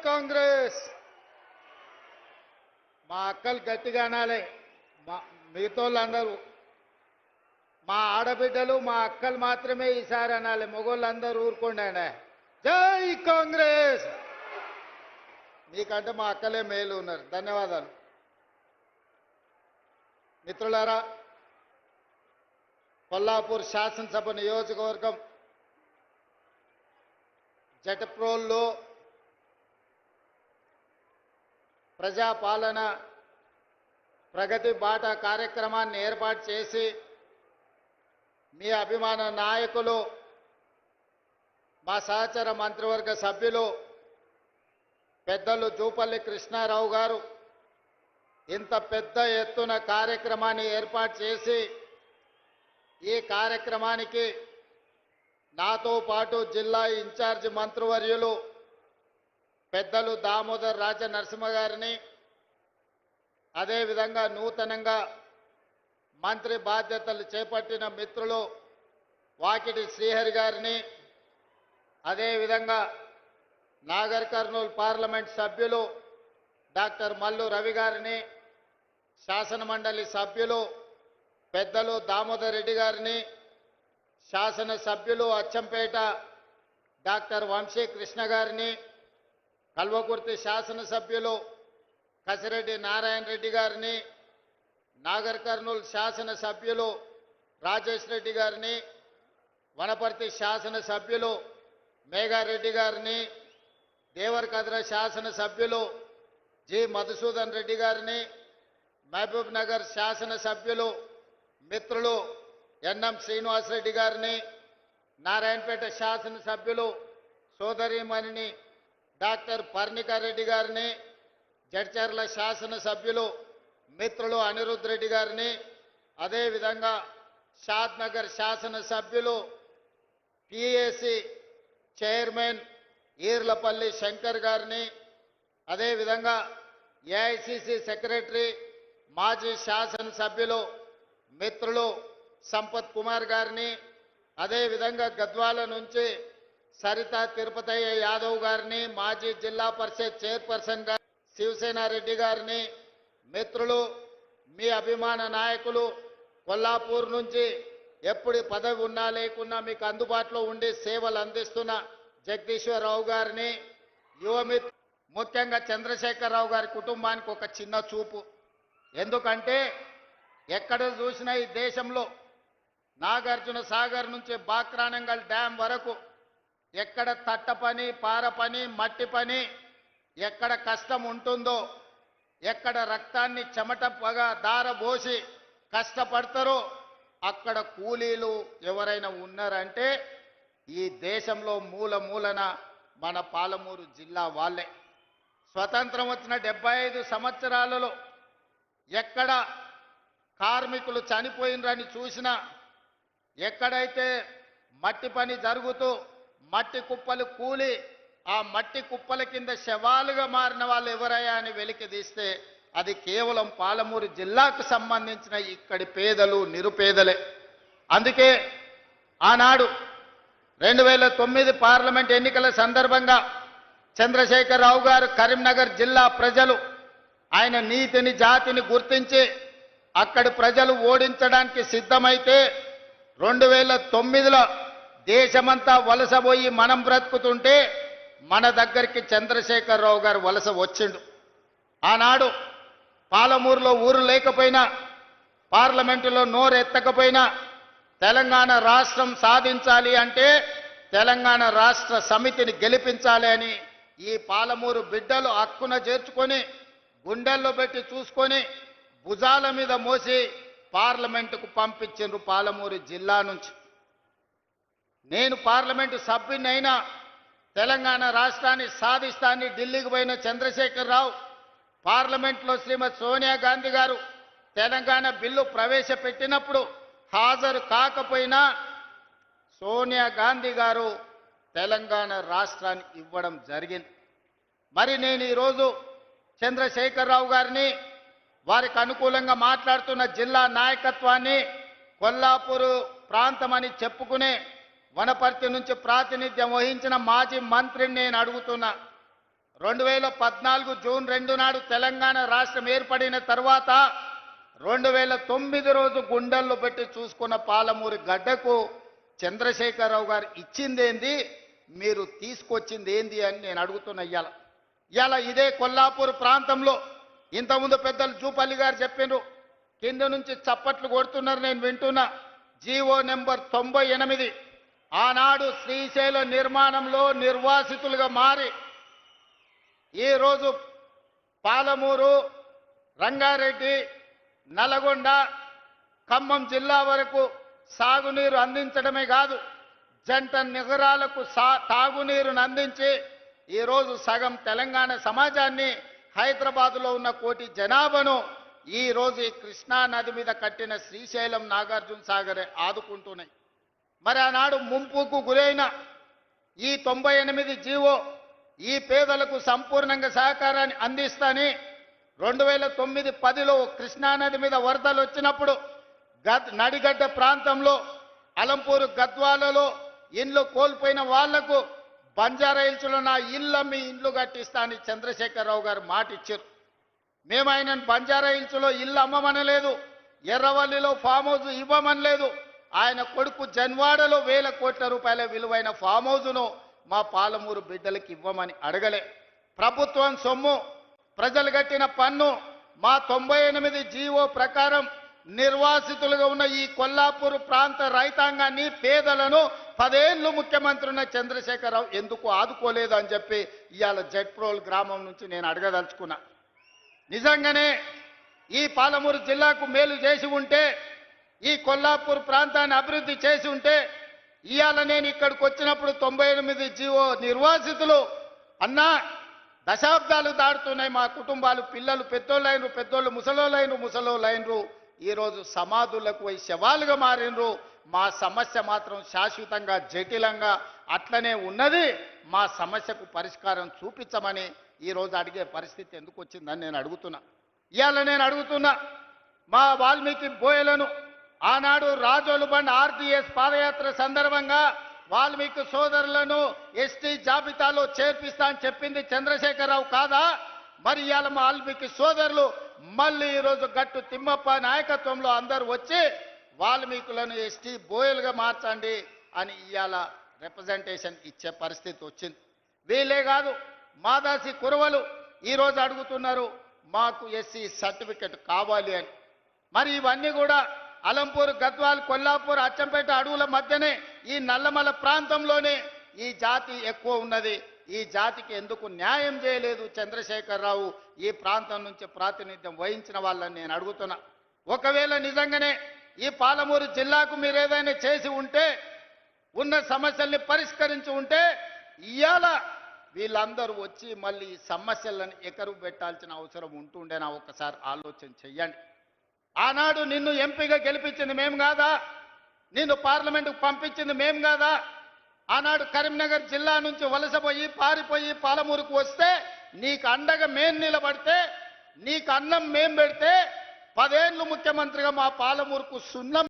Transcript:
కాంగ్రెస్ మా అక్కలు గట్టిగా అనాలి. మిగతాళ్ళందరూ మా ఆడబిడ్డలు మా అక్కలు మాత్రమే ఈసారి అనాలి. మగోళ్ళందరూ ఊరుకోండి. ఆయన జై కాంగ్రెస్. మీకంటే మా అక్కలే మేలు ఉన్నారు. ధన్యవాదాలు మిత్రులారా. కొల్లాపూర్ శాసనసభ నియోజకవర్గం జటప్రోల్లో ప్రజాపాలన ప్రగతి బాట కార్యక్రమాన్ని ఏర్పాటు చేసి మీ అభిమాన నాయకులు మా సహచర మంత్రివర్గ సభ్యులు పెద్దలు జూపల్లి కృష్ణారావు గారు ఇంత పెద్ద ఎత్తున కార్యక్రమాన్ని ఏర్పాటు చేసి ఈ కార్యక్రమానికి నాతో పాటు జిల్లా ఇన్ఛార్జి మంత్రివర్యులు పెద్దలు దామోదర్ రాజ నరసింహ గారిని, అదేవిధంగా నూతనంగా మంత్రి బాధ్యతలు చేపట్టిన మిత్రులు వాకిటి శ్రీహరి గారిని, అదేవిధంగా నాగర్ కర్నూలు పార్లమెంట్ సభ్యులు డాక్టర్ మల్లు రవి గారిని, శాసనమండలి సభ్యులు పెద్దలు దామోదర్ రెడ్డి గారిని, శాసన సభ్యులు అచ్చంపేట డాక్టర్ వంశీ కృష్ణ గారిని, కల్వకుర్తి శాసనసభ్యులు కసిరెడ్డి నారాయణ రెడ్డి గారిని, నాగర్ కర్నూలు శాసనసభ్యులు రాజేష్ రెడ్డి గారిని, వనపర్తి శాసనసభ్యులు మేఘారెడ్డి గారిని, దేవరకద్ర శాసనసభ్యులు జి మధుసూదన్ రెడ్డి గారిని, మహబూబ్ నగర్ శాసనసభ్యులు మిత్రులు ఎన్ఎం శ్రీనివాసరెడ్డి గారిని, నారాయణపేట శాసనసభ్యులు సోదరీమణిని డాక్టర్ పర్ణికారెడ్డి గారిని, జడ్చర్ల శాసనసభ్యులు మిత్రులు అనిరుద్ రెడ్డి గారిని, అదేవిధంగా షాద్నగర్ శాసనసభ్యులు పిఏసి చైర్మన్ ఈర్లపల్లి శంకర్ గారిని, అదేవిధంగా ఏఐసిసి సెక్రటరీ మాజీ శాసనసభ్యులు మిత్రులు సంపత్ కుమార్ గారిని, అదేవిధంగా గద్వాల నుంచి సరితా తిరుపతయ్య యాదవ్ గారిని, మాజీ జిల్లా పరిషత్ చైర్పర్సన్ గారు శివసేన రెడ్డి గారిని, మిత్రులు మీ అభిమాన నాయకులు కొల్లాపూర్ నుంచి ఎప్పుడు పదవి ఉన్నా లేకున్నా మీకు అందుబాటులో ఉండి సేవలు అందిస్తున్న జగదీశ్వరరావు గారిని, యువమిత్ర ముఖ్యంగా చంద్రశేఖరరావు గారి కుటుంబానికి ఒక చిన్న చూపు. ఎందుకంటే ఎక్కడ చూసినా ఈ దేశంలో నాగార్జున సాగర్ నుంచి బాక్రానంగల్ డ్యాం వరకు ఎక్కడ తట్ట పని, పార పని, మట్టి పని, ఎక్కడ కష్టం ఉంటుందో, ఎక్కడ రక్తాన్ని చెమట పగ దారబోసి కష్టపడతారో అక్కడ కూలీలు ఎవరైనా ఉన్నారంటే ఈ దేశంలో మూల మూలన మన పాలమూరు జిల్లా వాళ్ళే. స్వతంత్రం వచ్చిన 75 సంవత్సరాలలో ఎక్కడ కార్మికులు చనిపోయినరని చూసినా, ఎక్కడైతే మట్టి పని జరుగుతూ మట్టి కుప్పలు కూలి ఆ మట్టి కుప్పల కింద శవాలుగా మారిన వాళ్ళు ఎవరయ్యా అని వెలికి తీస్తే అది కేవలం పాలమూరు జిల్లాకు సంబంధించిన ఇక్కడి పేదలు నిరుపేదలే. అందుకే ఆనాడు 2009 పార్లమెంట్ ఎన్నికల సందర్భంగా చంద్రశేఖరరావు గారు కరీంనగర్ జిల్లా ప్రజలు ఆయన నీతిని జాతిని గుర్తించి అక్కడి ప్రజలు ఓడించడానికి సిద్ధమైతే 2009లో దేశమంతా వలసపోయి మనం బ్రతుకుతుంటే మన దగ్గరికి చంద్రశేఖరరావు గారు వలస వచ్చిండు. ఆనాడు పాలమూరులో ఊరు లేకపోయినా, పార్లమెంటులో నోరెత్తకపోయినా తెలంగాణ రాష్ట్రం సాధించాలి అంటే తెలంగాణ రాష్ట్ర సమితిని గెలిపించాలి అని ఈ పాలమూరు బిడ్డలు హక్కున చేర్చుకొని గుండెల్లో పెట్టి చూసుకొని భుజాల మీద మోసి పార్లమెంటుకు పంపించిండ్రు పాలమూరు జిల్లా నుంచి. నేను పార్లమెంటు సభ్యునైనా తెలంగాణ రాష్ట్రాన్ని సాధిస్తానని ఢిల్లీకి పోయిన చంద్రశేఖరరావు పార్లమెంట్లో శ్రీమతి సోనియా గాంధీ గారు తెలంగాణ బిల్లు ప్రవేశపెట్టినప్పుడు హాజరు కాకపోయినా సోనియా గాంధీ గారు తెలంగాణ రాష్ట్రాన్ని ఇవ్వడం జరిగింది. మరి నేను ఈరోజు చంద్రశేఖరరావు గారిని, వారికి అనుకూలంగా మాట్లాడుతున్న జిల్లా నాయకత్వాన్ని, కొల్లాపూరు ప్రాంతమని చెప్పుకునే వనపర్తి నుంచి ప్రాతినిధ్యం వహించిన మాజీ మంత్రిని నేను అడుగుతున్నా, 2014 జూన్ 2 నాడు తెలంగాణ రాష్ట్రం ఏర్పడిన తర్వాత 2009 రోజు గుండెల్లో పెట్టి చూసుకున్న పాలమూరు గడ్డకు చంద్రశేఖరరావు గారు ఇచ్చిందేంది, మీరు తీసుకొచ్చింది ఏంది అని నేను అడుగుతున్నా. ఇవాళ ఇదే కొల్లాపూర్ ప్రాంతంలో ఇంతకుముందు పెద్దలు జూపల్లి గారు చెప్పినారు, కింద నుంచి చప్పట్లు కొడుతున్నారు, నేను వింటున్నా. జీవో నెంబర్ 98 ఆనాడు శ్రీశైల నిర్మాణంలో నిర్వాసితులుగా మారి ఈరోజు పాలమూరు, రంగారెడ్డి, నల్గొండ, ఖమ్మం జిల్లా వరకు సాగునీరు అందించడమే కాదు, జంట నగరాలకు తాగునీరును అందించి ఈరోజు సగం తెలంగాణ సమాజాన్ని, హైదరాబాదులో ఉన్న 1 కోటి జనాభాను ఈరోజు ఈ కృష్ణా నది మీద కట్టిన శ్రీశైలం, నాగార్జున సాగరే ఆదుకుంటున్నాయి. మరి ఆనాడు ముంపుకు గురైన ఈ 98 జీవో ఈ పేదలకు సంపూర్ణంగా సహకారాన్ని అందిస్తాని 2009-10లో కృష్ణానది మీద వరదలు వచ్చినప్పుడు నడిగడ్డ ప్రాంతంలో అలంపూరు, గద్వాలలో ఇండ్లు కోల్పోయిన వాళ్లకు బంజారా హిల్స్లో నా ఇళ్ళమ్మి ఇండ్లు కట్టిస్తా అని చంద్రశేఖరరావు గారు మాట ఇచ్చారు. మేము ఆయనను బంజారా హిల్స్లో ఇల్లు అమ్మమనలేదు, ఎర్రవల్లిలో ఫామ్ హౌస్ ఇవ్వమనలేదు. ఆయన కొడుకు జన్వాడలో 1000 కోట్ల రూపాయల విలువైన ఫామ్ హౌస్ను మా పాలమూరు బిడ్డలకు ఇవ్వమని అడగలే. ప్రభుత్వం సొమ్ము, ప్రజలు కట్టిన పన్ను, మా 98 జీవో ప్రకారం నిర్వాసితులుగా ఉన్న ఈ కొల్లాపూర్ ప్రాంత రైతాంగాన్ని, పేదలను 10 ఏళ్ళు ముఖ్యమంత్రి ఉన్న చంద్రశేఖరరావు ఎందుకు ఆదుకోలేదు అని చెప్పి ఇవాళ జట్ప్రోల్ గ్రామం నుంచి నేను అడగదలుచుకున్నా. నిజంగానే ఈ పాలమూరు జిల్లాకు మేలు చేసి ఉంటే, ఈ కొల్లాపూర్ ప్రాంతాన్ని అభివృద్ధి చేసి ఉంటే, ఇవాళ నేను ఇక్కడికి వచ్చినప్పుడు 98 జీవో నిర్వాసితులు అన్నా దశాబ్దాలు దాటుతున్నాయి, మా కుటుంబాలు, పిల్లలు పెద్దోళ్ళైనరు, పెద్దోళ్ళు ముసలోళ్ళైనరు, ఈరోజు సమాధులకు పోయి శవాలుగా మారినరు. మా సమస్య మాత్రం శాశ్వతంగా, జటిలంగా అట్లనే ఉన్నది. మా సమస్యకు పరిష్కారం చూపించమని ఈరోజు అడిగే పరిస్థితి ఎందుకు వచ్చిందని నేను అడుగుతున్నా. ఇవాళ నేను అడుగుతున్నా, మా వాల్మీకి బోయలను ఆనాడు రాజోలు బండ్ ఆర్టీఎస్ పాదయాత్ర సందర్భంగా వాల్మీకి సోదరులను ఎస్టీ జాబితాలో చేర్పిస్తా అని చెప్పింది చంద్రశేఖరరావు కాదా? మరి ఇవాళ మా వాల్మీకి సోదరులు మళ్ళీ ఈరోజు గట్టు తిమ్మప్ప నాయకత్వంలో అందరూ వచ్చి వాల్మీకులను ఎస్టీ బోయలుగా మార్చండి అని ఇవాళ రిప్రజెంటేషన్ ఇచ్చే పరిస్థితి వచ్చింది. వీళ్ళే కాదు, మాదాసి కురవలు ఈరోజు అడుగుతున్నారు మాకు ఎస్సీ సర్టిఫికెట్ కావాలి అని. మరి ఇవన్నీ కూడా అలంపూర్, గద్వాల్, కొల్లాపూర్, అచ్చంపేట అడవుల మధ్యనే ఈ నల్లమల ప్రాంతంలోనే ఈ జాతి ఎక్కువ ఉన్నది. ఈ జాతికి ఎందుకు న్యాయం చేయలేదు చంద్రశేఖరరావు? ఈ ప్రాంతం నుంచి ప్రాతినిధ్యం వహించిన వాళ్ళని నేను అడుగుతున్నా. ఒకవేళ నిజంగానే ఈ పాలమూరు జిల్లాకు మీరు ఏదైనా చేసి ఉంటే, ఉన్న సమస్యల్ని పరిష్కరించి ఉంటే, ఇవాళ వీళ్ళందరూ వచ్చి మళ్ళీ సమస్యలను ఎకరువు పెట్టాల్సిన అవసరం ఉంటుండేనా? ఒకసారి ఆలోచన చెయ్యండి. ఆనాడు నిన్ను ఎంపీగా గెలిపించింది మేము కాదా? నిన్ను పార్లమెంటుకు పంపించింది మేము కాదా? ఆనాడు కరీంనగర్ జిల్లా నుంచి వలసపోయి పారిపోయి పాలమూరుకు వస్తే నీకు అండగా మేం నిలబడితే, నీకు అన్నం మేం పెడితే 10 ఏళ్ళు ముఖ్యమంత్రిగా మా పాలమూరుకు సున్నం